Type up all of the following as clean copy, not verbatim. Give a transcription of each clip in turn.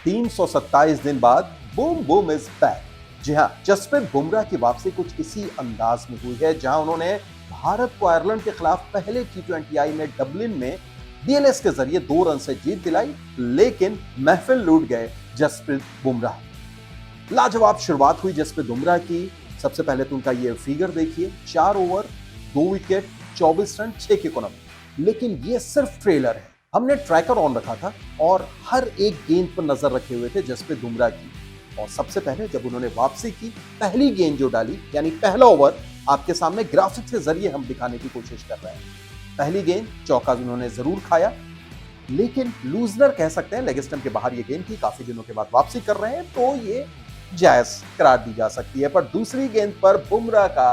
327 दिन बाद boom boom is back. जी हां, जसप्रीत बुमराह की वापसी कुछ इसी अंदाज में हुई है, जहां उन्होंने भारत को आयरलैंड के खिलाफ पहले T20I में डबलिन में डीएलएस के जरिए 2 रन से जीत दिलाई, लेकिन महफिल लूट गए जसप्रीत बुमराह। लाजवाब शुरुआत हुई जसप्रीत बुमराह की। सबसे पहले तो उनका ये फिगर देखिए, 4 ओवर 2 विकेट 24 रन 6 की इकोनॉमी। लेकिन ये सिर्फ ट्रेलर है। हमने ट्रैकर ऑन रखा था और हर एक गेंद पर नजर रखे हुए थे जसप्रीत बुमराह की। और सबसे पहले जब उन्होंने वापसी की, पहली गेंद जो डाली, यानी पहला ओवर, आपके सामने ग्राफिक्स के जरिए हम दिखाने की कोशिश कर रहे हैं। पहली गेंद चौका उन्होंने जरूर खाया, लेकिन लूजनर कह सकते हैं, लेग स्टंप के बाहर ये गेंद थी। काफी दिनों के बाद वापसी कर रहे हैं तो ये जायज करार दी जा सकती है। पर दूसरी गेंद पर बुमराह का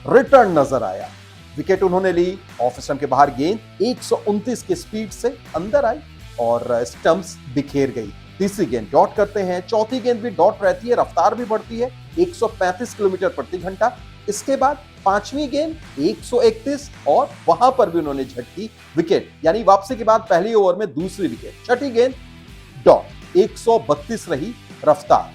रिटर्न नजर आया। विकेट उन्होंने ली, ऑफ स्टंप के बाहर गेंद 129 की स्पीड से अंदर आई और स्टंप्स बिखेर गई। तीसरी गेंद डॉट करते हैं, चौथी गेंद भी डॉट रहती है, रफ्तार भी बढ़ती है 135 किलोमीटर प्रति घंटा। इसके बाद पांचवी गेंद 131 और वहां पर भी उन्होंने झटकी विकेट, यानी वापसी के बाद पहली ओवर में दूसरी विकेट। छठी गेंद डॉट 132 रही रफ्तार।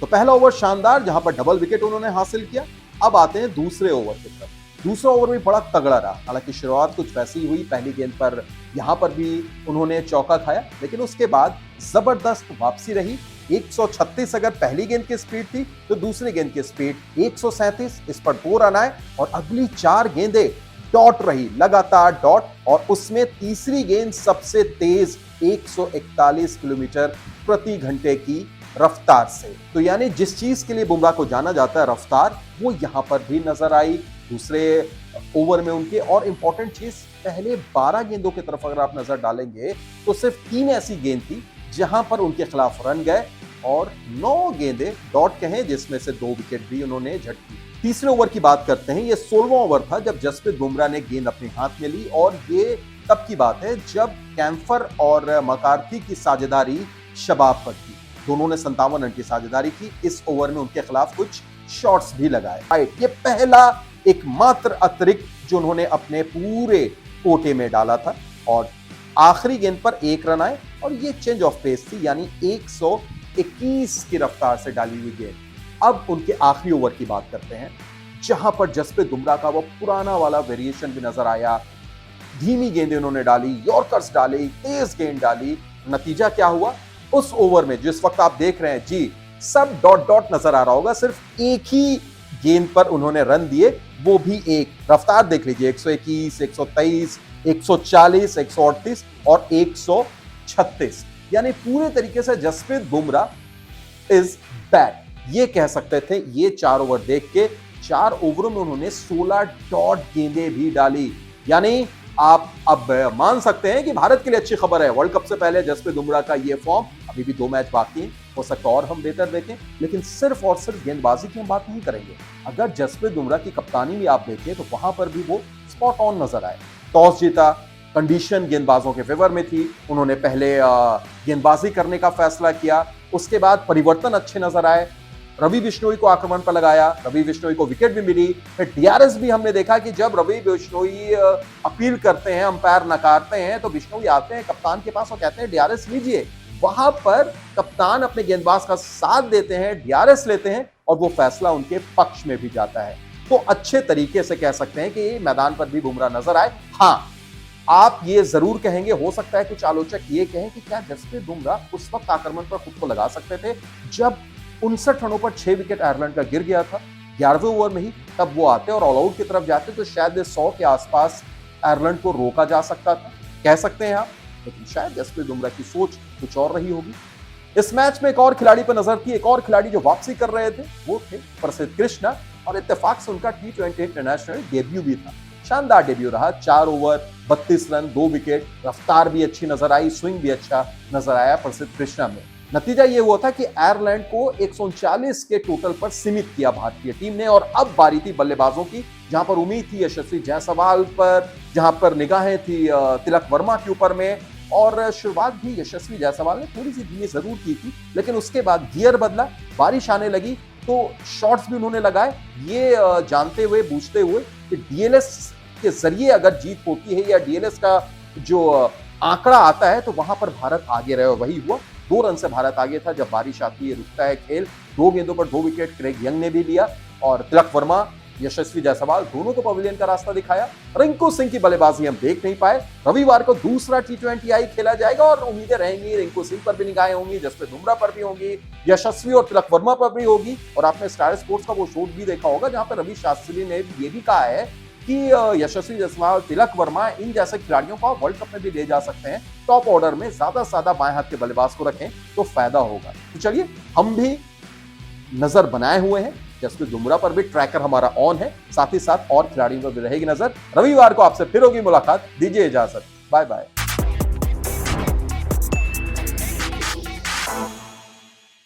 तो पहला ओवर शानदार, जहां पर डबल विकेट उन्होंने हासिल किया। अब आते हैं दूसरे ओवर की तरफ। दूसरा ओवर भी बड़ा तगड़ा रहा। हालांकि शुरुआत कुछ वैसी हुई, पहली गेंद पर यहां पर भी उन्होंने चौका खाया, लेकिन उसके बाद जबरदस्त वापसी रही। 136 अगर पहली गेंद की स्पीड थी तो दूसरी गेंद की स्पीड 137। इस पर 2 रन आए और अगली 4 गेंदें डॉट रही, लगातार डॉट। और उसमें तीसरी गेंद सबसे तेज 141 किलोमीटर प्रति घंटे की रफ्तार से। तो यानी जिस चीज के लिए बुमराह को जाना जाता है, रफ्तार, वो यहां पर भी नजर आई दूसरे ओवर में उनके। और इंपॉर्टेंट चीज, पहले 12 गेंदों की तरफ अगर आप नजर डालेंगे तो सिर्फ 3 ऐसी गेंद थी जहां पर उनके खिलाफ रन गए और 9 गेंदें डॉट कहें, जिसमें से 2 विकेट भी उन्होंने झटकी। तीसरे ओवर की बात करते हैं। ये 16वां ओवर था जब जसप्रीत बुमराह ने गेंद अपने हाथ में ली और ये तब की बात है जब कैम्फर और मकार्थी की साझेदारी शबाब पर थी। दोनों ने 57 रन की साझेदारी की। इस ओवर में उनके खिलाफ कुछ शॉट्स भी लगाए। ये पहला एकमात्र अतिरिक्त जो उन्होंने अपने पूरे कोटे में डाला था और आखिरी गेंद पर 1 रन आए और ये चेंज ऑफ पेस थी, यानी 121 की रफ्तार से डाली हुई गेंद। अब उनके आखिरी ओवर की बात करते हैं, जहां पर जसप्रीत बुमराह का वो पुराना वाला वेरिएशन भी नजर आया। धीमी गेंदें उन्होंने डाली, यॉर्कर्स डाली, तेज गेंद डाली। नतीजा क्या हुआ? उस ओवर में जिस वक्त आप देख रहे हैं जी, सब डॉट डॉट नजर आ रहा होगा, सिर्फ एक ही गेंद पर उन्होंने रन दिए, वो भी एक। रफ्तार देख लीजिए, 121, 123, 140, 138 और 136। यानी पूरे तरीके से जसप्रीत बुमराह इज बैक, ये कह सकते थे। ये 4 ओवर देख के 4 ओवरों में उन्होंने 16 डॉट गेंदें भी डाली। यानी आप अब मान सकते हैं कि भारत के लिए अच्छी खबर है। वर्ल्ड कप से पहले जसप्रीत बुमराह का ये फॉर्म, अभी भी 2 मैच बाकी हैं, हो सकता है और हम बेहतर देखें, लेकिन सिर्फ और सिर्फ गेंदबाजी की हम बात नहीं करेंगे। अगर जसप्रीत बुमराह की कप्तानी भी आप देखें तो वहां पर भी वो स्पॉट ऑन नजर आए। टॉस जीता, कंडीशन गेंदबाजों के फेवर में थी, उन्होंने पहले गेंदबाजी करने का फैसला किया। उसके बाद परिवर्तन अच्छे नजर आए। रवि बिश्नोई को आक्रमण पर लगाया, रवि बिश्नोई को विकेट भी मिली। फिर डीआरएस भी हमने देखा कि जब रवि बिश्नोई अपील करते हैं, अंपायर नकारते हैं, तो बिश्नोई आते हैं कप्तान के पास और कहते हैं डीआरएस लीजिए। वहां पर कप्तान अपने गेंदबाज का साथ देते हैं, डीआरएस लेते हैं और वो फैसला उनके पक्ष में भी जाता है। तो अच्छे तरीके से कह सकते हैं कि मैदान पर भी बुमराह नजर आए। हाँ, आप ये जरूर कहेंगे, हो सकता है कुछ आलोचक ये कहें कि क्या जसप्रीत बुमराह उस वक्त आक्रमण पर खुद को लगा सकते थे जब 59 रनों पर 6 विकेट आयरलैंड का गिर गया था 11वें ओवर में ही, तब वो आते और ऑल आउट की तरफ जाते तो शायद 100 के आसपास आयरलैंड को रोका जा सकता था, कह सकते हैं आप। लेकिन शायद जसप्रीत बुमराह की सोच कुछ और रही होगी। इस मैच में एक और खिलाड़ी पर नजर थी। एक और खिलाड़ी जो वापसी कर रहे थे वो थे प्रसिद्ध कृष्णा, और इत्तेफाक से उनका T20 इंटरनेशनल डेब्यू भी था। शानदार डेब्यू रहा। 4 ओवर 32 रन 2 विकेट, रफ्तार भी अच्छी नजर आई, स्विंग भी अच्छा नजर आया प्रसिद्ध कृष्णा में। नतीजा ये हुआ था कि आयरलैंड को 139 के टोटल पर सीमित किया भारतीय टीम ने। और अब बारी थी बल्लेबाजों की, जहां पर उम्मीद थी यशस्वी जायसवाल पर, जहां पर निगाहें थी तिलक वर्मा के ऊपर में। और शुरुआत भी यशस्वी जायसवाल ने थोड़ी सी धीमी जरूर की थी, लेकिन उसके बाद गियर बदला, बारिश आने लगी तो शॉट्स भी उन्होंने लगाए, ये जानते हुए बूझते हुए कि डीएलएस के जरिए अगर जीत होती है या डीएलएस का जो आंकड़ा आता है तो वहां पर भारत आगे रहे, और वही हुआ। 2 रन से भारत आगे था। जब बारिश आती है रुकता है खेल। 2 गेंदों पर 2 विकेट क्रेग यंग ने भी लिया और तिलक वर्मा, यशस्वी जायसवाल दोनों को पवेलियन का रास्ता दिखाया। रिंकू सिंह की बल्लेबाजी हम देख नहीं पाए। रविवार को दूसरा T20I खेला जाएगा और उम्मीदें रहेंगी रिंकू सिंह पर भी निगाहें होंगी, जसप्रीत बुमराह पर भी होंगी, यशस्वी और तिलक वर्मा पर भी होगी। और आपने स्टार स्पोर्ट्स का वो शो भी देखा होगा जहां पर रवि शास्त्री ने ये भी कहा है कि यशस्वी जायसवाल, तिलक वर्मा इन जैसे खिलाड़ियों को वर्ल्ड कप में भी ले जा सकते हैं। टॉप ऑर्डर में ज्यादा से ज्यादा बाएं हाथ के बल्लेबाज को रखें तो फायदा होगा। तो चलिए हम भी नजर बनाए हुए हैं, जसप्रीत बुमराह पर भी ट्रैकर हमारा ऑन है, साथ ही साथ और खिलाड़ियों पर भी रहेगी नजर। रविवार को आपसे फिर होगी मुलाकात, दीजिए इजाजत, बाय बाय।